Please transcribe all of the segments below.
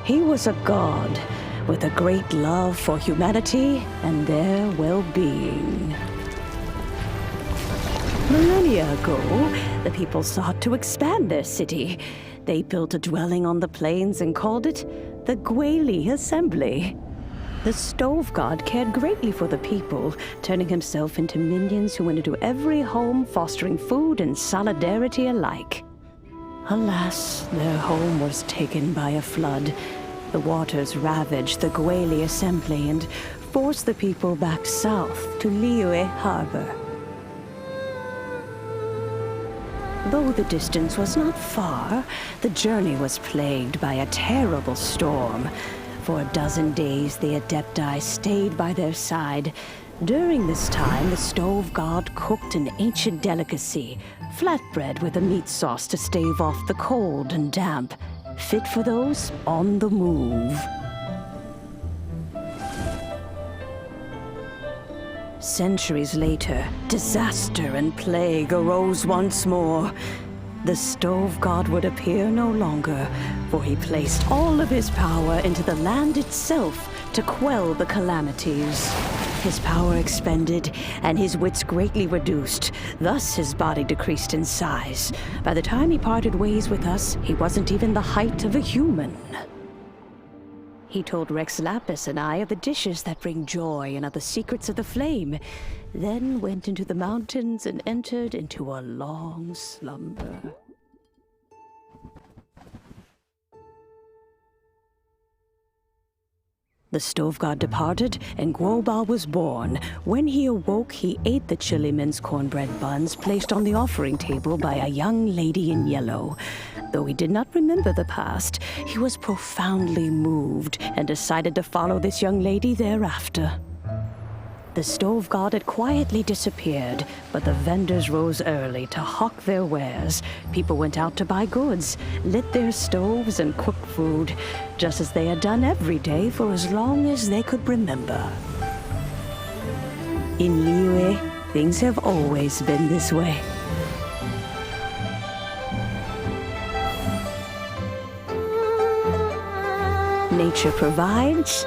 He was a god with a great love for humanity and their well-being. Millennia ago, the people sought to expand their city. They built a dwelling on the plains and called it the Guoba Assembly. The stove god cared greatly for the people, turning himself into minions who went into every home, fostering food and solidarity alike. Alas, their home was taken by a flood. The waters ravaged the Guoba Assembly and forced the people back south to Liyue Harbor. Though the distance was not far, the journey was plagued by a terrible storm. For a dozen days, the Adepti stayed by their side. During this time, the stove god cooked an ancient delicacy, flatbread with a meat sauce to stave off the cold and damp, fit for those on the move. Centuries later, disaster and plague arose once more. The stove god would appear no longer, for he placed all of his power into the land itself to quell the calamities. His power expended, and his wits greatly reduced. Thus his body decreased in size. By the time he parted ways with us, he wasn't even the height of a human. He told Rex Lapis and I of the dishes that bring joy and of the secrets of the flame, then went into the mountains and entered into a long slumber. The stove god departed, and Guoba was born. When he awoke, he ate the Chiliman's cornbread buns placed on the offering table by a young lady in yellow. Though he did not remember the past, he was profoundly moved and decided to follow this young lady thereafter. The stove god had quietly disappeared, but the vendors rose early to hawk their wares. People went out to buy goods, lit their stoves, and cooked food, just as they had done every day for as long as they could remember. In Liyue, things have always been this way. Nature provides,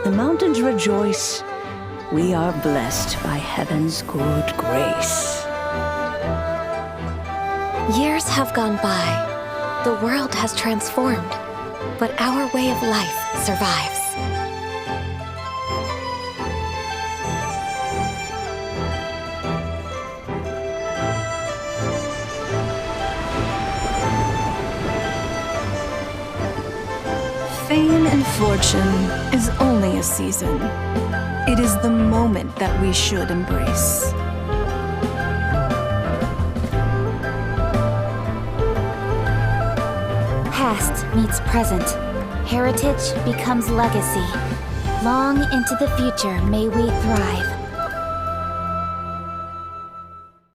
the mountains rejoice. We are blessed by heaven's good grace. Years have gone by. The world has transformed, but our way of life survives. Fame and fortune is only a season. It is the moment that we should embrace. Past meets present. Heritage becomes legacy. Long into the future may we thrive.